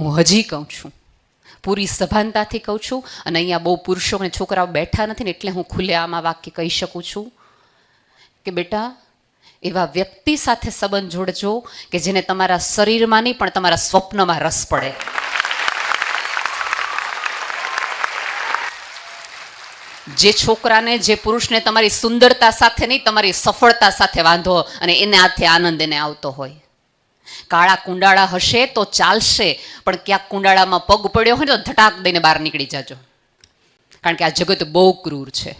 હું હજી કહું છું, પૂરી સભાનતાથી કહું છું, અને અહીંયા બહુ પુરુષો અને છોકરાઓ બેઠા નથી ને એટલે હું ખુલ્લેઆમ આ વાક્ય કહી શકું છું કે બેટા, એવા વ્યક્તિ સાથે સંબંધ જોડજો કે જેને તમારા શરીરમાં નહીં પણ તમારા સ્વપ્નમાં રસ પડે. જે છોકરાને, જે પુરુષને તમારી સુંદરતા સાથે નહીં, તમારી સફળતા સાથે વાંધો અને એને આથી આનંદ એને આવતો હોય. કાળા કુંડાળા હશે તો ચાલશે, પણ ક્યાંક કુંડાળામાં પગ પડ્યો હોય તો ધટાક દઈને બહાર નીકળી જાજો, કારણ કે આ જગત બહુ ક્રૂર છે.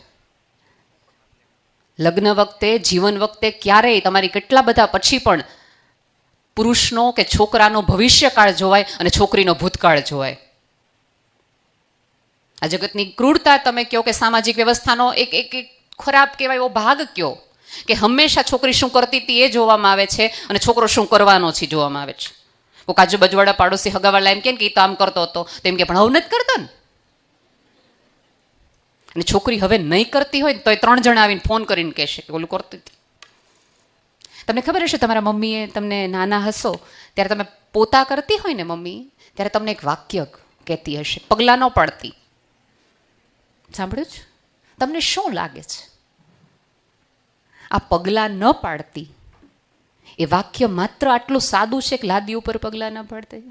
લગ્ન વખતે, જીવન વખતે ક્યારેય તમારી કેટલા બધા પછી પણ પુરુષનો કે છોકરાનો ભવિષ્યકાળ જોવાય અને છોકરીનો ભૂતકાળ જોવાય. આ જગતની ક્રૂરતા તમે કહો કે સામાજિક વ્યવસ્થાનો એક એક ખરાબ કહેવાય એવો ભાગ કયો કે હંમેશા છોકરી શું કરતી હતી એ જોવામાં આવે છે અને છોકરો શું કરવાનો છે જોવામાં આવે છે. કોઈ આજુબાજુવાળા પાડોશી હગાવાળા એમ કે એ તો આમ કરતો હતો, તો એમ કે પણ હવે નથી કરતો ને. અને છોકરી હવે નહીં કરતી હોય તો એ 3 જણા આવીને ફોન કરીને કહેશે કે ઓલું કરતી હતી. તમને ખબર હશે, તમારા મમ્મીએ તમને નાના હશો ત્યારે તમે પોતા કરતી હોય ને મમ્મી, ત્યારે તમને એક વાક્ય કહેતી હશે, પગલાં ન પાડતી. સાંભળ્યું છે? તમને શું લાગે છે આ પગલાં ન પાડતી એ વાક્ય માત્ર આટલું સાદું છે કે લાદી ઉપર પગલાં ન પાડતી?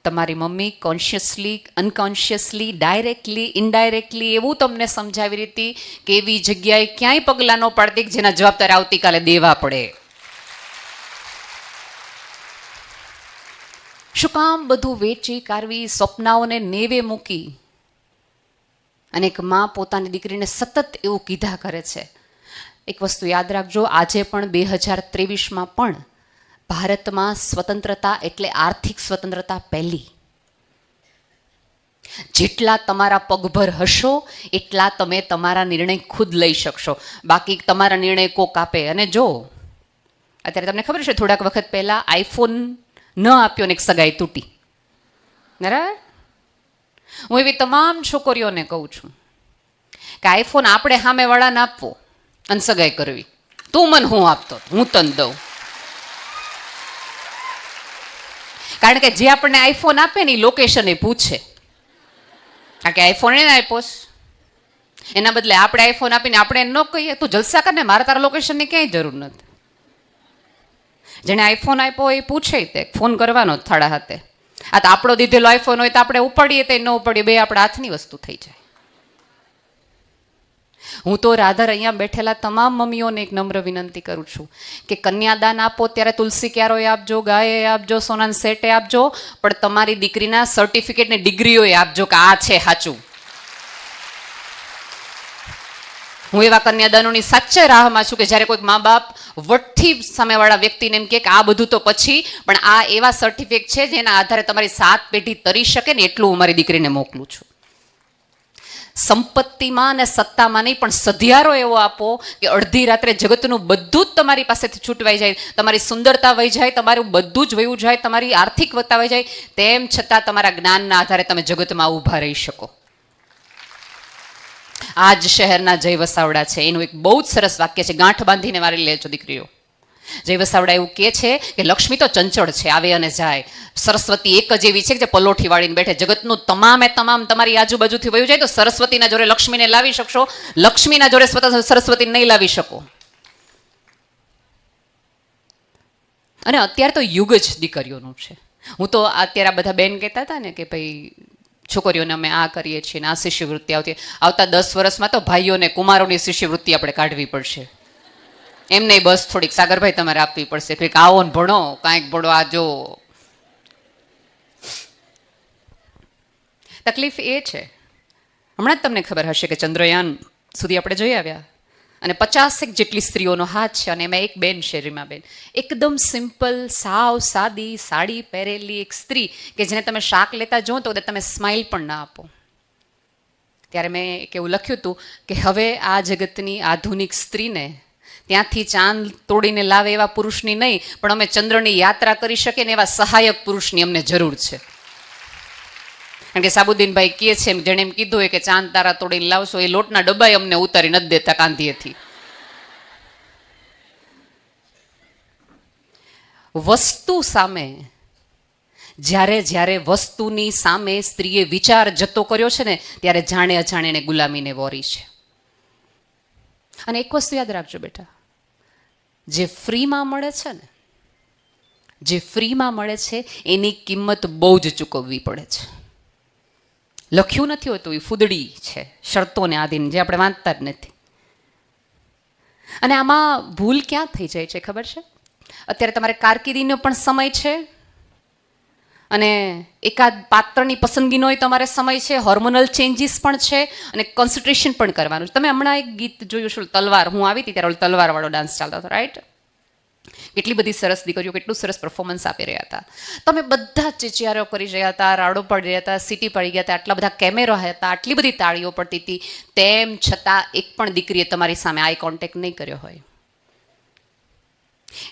તમારી મમ્મી કોન્શિયસલી, અનકોન્શિયસલી, ડાયરેક્ટલી, ઇનડાયરેક્ટલી એવું તમને સમજાવી હતી કે એવી જગ્યાએ ક્યાંય પગલાં ન પાડતી કે જેના જવાબદાર આવતીકાલે દેવા પડે. શું કામ બધું વેચી કાઢવી, સ્વપ્નાઓને નેવે મૂકી? અને એક માં પોતાની દીકરીને સતત એવું કીધા કરે છે. એક વસ્તુ યાદ રાખજો, આજે પણ 2023માં પણ ભારતમાં સ્વતંત્રતા એટલે આર્થિક સ્વતંત્રતા પહેલી. જેટલા તમારા પગભર હશો એટલા તમે તમારા નિર્ણય ખુદ લઈ શકશો, બાકી તમારા નિર્ણય કોક આપે. અને જો અત્યારે તમને ખબર છે, થોડાક વખત પહેલા આઈફોન ન આપ્યો ને એક સગાઈ તૂટી, બરાબર? હું એવી તમામ છોકરીઓને કહું છું કે આઈફોન આપણે સામેવાળાને આપવો અને સગાઈ કરવી. તું મને હું આપતો, હું તને દઉં. કારણ કે જે આપણને આઈફોન આપે ને એ લોકેશન એ પૂછે, કારણ કે આઈફોન એને આપ્યો છે. એના બદલે આપણે આઈફોન આપીને આપણે ન કહીએ તું જલસા કર ને, મારે તારા લોકેશનની ક્યાંય જરૂર નથી. જેને આઈફોન આપ્યો એ પૂછે તે ફોન કરવાનો થાળા હાથે. આ તો આપણો દીધેલો આઈફોન હોય તો આપણે ઉપાડીએ તો ન ઉપાડીએ, બે આપણા હાથની વસ્તુ થઈ જાય. હું તો રાધર અહીંયા બેઠેલા તમામ મમ્મીઓને એક નમ્ર વિનંતી કરું છું કે કન્યાદાન આપો ત્યારે તુલસી ક્યારોય આપજો, ગાયે આપજો, સોનાના સેટે આપજો, પણ તમારી દીકરીના સર્ટિફિકેટ ને ડિગ્રીઓએ આપજો કે આ છે સાચું. હું એવા કન્યાદાનોની સાચે રાહમાં છું કે જ્યારે કોઈક મા બાપ વટથી સામેવાળા વ્યક્તિને એમ કે આ બધું તો પછી, પણ આ એવા સર્ટિફિકેટ છે જેના આધારે તમારી 7 પેઢી તરી શકે ને એટલું હું મારી દીકરીને મોકલું છું. સંપત્તિમાં અને સત્તામાં નહીં, પણ સધિયારો એવો આપો કે અડધી રાત્રે જગતનું બધું જ તમારી પાસેથી છૂટવાઈ જાય, તમારી સુંદરતા વહી જાય, તમારું બધું જ વયું જાય, તમારી આર્થિકતા વહી જાય, તેમ છતાં તમારા જ્ઞાનના આધારે તમે જગતમાં ઊભા રહી શકો. આ જ શહેરના જય વસાવડા છે, એનું એક બહુ જ સરસ વાક્ય છે, ગાંઠ બાંધીને મારી લેજો દીકરીઓ. જય વસાવડા એવું કહે છે કે લક્ષ્મી તો ચંચળ છે, આવે અને જાય. સરસ્વતી એક જ એવી છે કે જે પલોઠી વાળીને બેઠે. જગતનું તમામે તમામ તમારી આજુબાજુથી વયું જાય તો સરસ્વતીના જોડે લક્ષ્મીને લાવી શકશો, લક્ષ્મીના જોડે સરસ્વતી નહીં લાવી શકો. અને અત્યારે તો યુગ જ દીકરીઓનું છે. હું તો અત્યારે આ બધા બેન કહેતા હતા ને કે ભાઈ છોકરીઓને અમે આ કરીએ છીએ ને આ શિષ્યવૃત્તિ આવતા 10 વર્ષમાં તો ભાઈઓને કુમારોની શિષ્યવૃત્તિ આપણે કાઢવી પડશે. એમ નહીં, બસ થોડીક સાગરભાઈ તમારે આપવી પડશે, કંઈક આવો ને ભણો, કાંઈક ભણો. આ જો તકલીફ એ છે, હમણાં જ તમને ખબર હશે કે ચંદ્રયાન સુધી આપણે જઈ આવ્યા અને 50 જેટલી સ્ત્રીઓનો હાથ છે અને એમાં એક બેન છે, રીમાબેન, એકદમ સિમ્પલ, સાવ સાદી સાડી પહેરેલી એક સ્ત્રી કે જેને તમે શાક લેતા જો તો તમે સ્માઇલ પણ ના આપો. ત્યારે મેં એવું લખ્યું હતું કે હવે આ જગતની આધુનિક સ્ત્રીને ત્યાંથી ચાંદ તોડીને લાવે એવા પુરુષની નહીં, પણ અમે ચંદ્રની યાત્રા કરી શકીએ ને એવા સહાયક પુરુષની અમને જરૂર છે. કારણ કે સાબુદ્દીનભાઈ કહે છે, જેણે એમ કીધું હોય કે ચાંદ તારા તોડીને લાવશો, એ લોટના ડબ્બા અમને ઉતારી નથી દેતા કાંધીએથી. વસ્તુ સામે જ્યારે જ્યારે વસ્તુની સામે સ્ત્રીએ વિચાર જતો કર્યો છે ને, ત્યારે જાણે અજાણે એને ગુલામીને વોરી છે. અને એક વસ્તુ યાદ રાખજો બેટા, જે ફ્રીમાં મળે છે ને, જે ફ્રીમાં મળે છે એની કિંમત બહુ જ ચૂકવવી પડે છે. લખ્યું નથી હોતું, એ ફૂદડી છે, શરતોને આધીન, જે આપણે વાંચતા જ નથી. અને આમાં ભૂલ ક્યાં થઈ જાય છે ખબર છે? અત્યારે તમારે કારકિર્દીનો પણ સમય છે, અને એકાદ પાત્રની પસંદગીનો તમારે સમય છે, હોર્મોનલ ચેન્જીસ પણ છે, અને કોન્સન્ટ્રેશન પણ કરવાનું છે. તમે હમણાં એક ગીત જોયું છે, તલવાર. હું આવી હતી ત્યારે તલવારવાળો ડાન્સ ચાલતો હતો, રાઈટ? કેટલી બધી સરસ દીકરીઓ કેટલું સરસ પરફોર્મન્સ આપી રહ્યા હતા. તમે બધા ચીચિયારો કરી રહ્યા હતા, રાડો પડી રહ્યા હતા, સીટી પડી ગયા હતા, આટલા બધા કેમેરો હતા, આટલી બધી તાળીઓ પડતી હતી, તેમ છતાં એક પણ દીકરીએ તમારી સામે આઈ કોન્ટેક્ટ નહીં કર્યો હોય.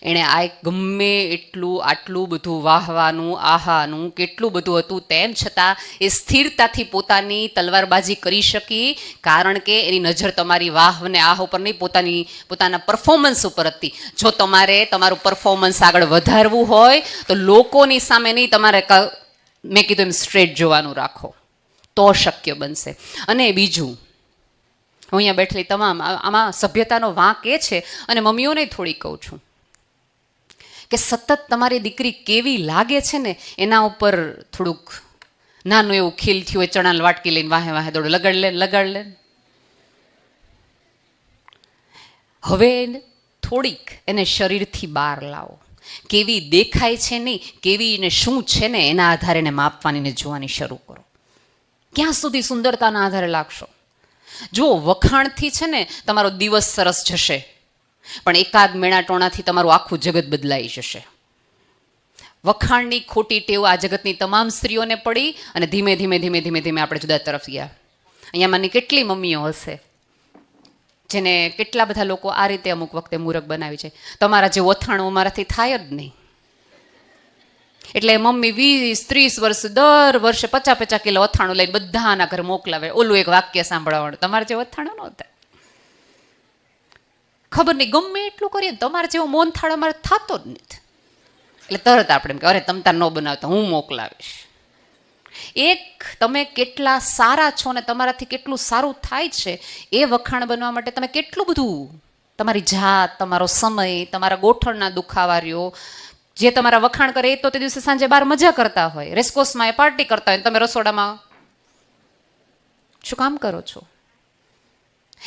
એણે આ ગમે એટલું આટલું બધું વાહવાનું આહાનું કેટલું બધું હતું, તેમ છતાં એ સ્થિરતાથી પોતાની તલવારબાજી કરી શકી, કારણ કે એની નજર તમારી વાહ અને આહ ઉપર નહીં, પોતાના પરફોર્મન્સ ઉપર હતી. જો તમારે તમારું પરફોર્મન્સ આગળ વધારવું હોય તો લોકોની સામે નહીં, તમારે મેં કીધું એમ સ્ટ્રેટ જોવાનું રાખો, તો શક્ય બનશે. અને બીજું, હું અહીંયા બેઠેલી તમામ આમાં સભ્યતાનો વાંક એ છે, અને મમ્મીઓને થોડી કહું છું કે સતત તમારી દીકરી કેવી લાગે છે ને એના ઉપર થોડુંક નાનું એવું ખીલ થયું હોય, ચણાની વાટકી લઈને વાહે વાહે દોડો, લગાડ લે. હવે થોડીક એને શરીરથી બહાર લાવો. કેવી દેખાય છે નહીં, કેવી ને શું છે ને એના આધારે એને માપવાની ને જોવાની શરૂ કરો. ક્યાં સુધી સુંદરતાના આધારે લાગશો? જો વખાણથી છે ને તમારો દિવસ સરસ જશે, પણ એકાદ મેણા ટોણાથી તમારું આખું જગત બદલાઈ જશે. વખાણની ખોટી ટેવ આ જગતની તમામ સ્ત્રીઓને પડી, અને ધીમે ધીમે ધીમે ધીમે ધીમે આપણે જુદા તરફ ગયા. અહીંયા માની કેટલી મમ્મીઓ હશે જેને કેટલા બધા લોકો આ રીતે અમુક વખતે મૂરખ બનાવી છે. તમારા જે વથાણો અમારાથી થાય જ નહીં, એટલે મમ્મી 20-30 વર્ષ દર વર્ષે 50-50 કિલો વથાણું લઈને બધાના ઘરે મોકલાવે. ઓલું એક વાક્ય સાંભળવાનું, તમારે જે વથાણો નહોતા, ખબર નહીં ગમે એટલું કરીએ, તમારે જેવો મૌન થાળ અમારે થતો જ નથી. એટલે તરત આપણે એમ કે અરે તમ તાર ન બનાવતા, હું મોકલાવીશ. એક તમે કેટલા સારા છો ને તમારાથી કેટલું સારું થાય છે એ વખાણ બનવા માટે તમે કેટલું બધું તમારી જાત, તમારો સમય, તમારા ગોઠણના દુખાવા રહ્યો, જે તમારા વખાણ કરે એ તો તે દિવસે સાંજે બહાર મજા કરતા હોય, રેસકોર્સમાં એ પાર્ટી કરતા હોય, તમે રસોડામાં શું કામ કરો છો?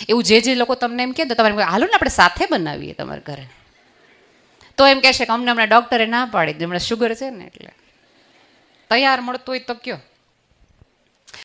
એવું જે લોકો તમને એમ કહે તો તમારે હાલો ને આપણે સાથે બનાવીએ તમારા ઘરે, તો એમ કહેશે કે અમને હમણાં ડૉક્ટરે ના પાડી, હમણાં શુગર છે ને એટલે તૈયાર મળતું હોય તો કયો.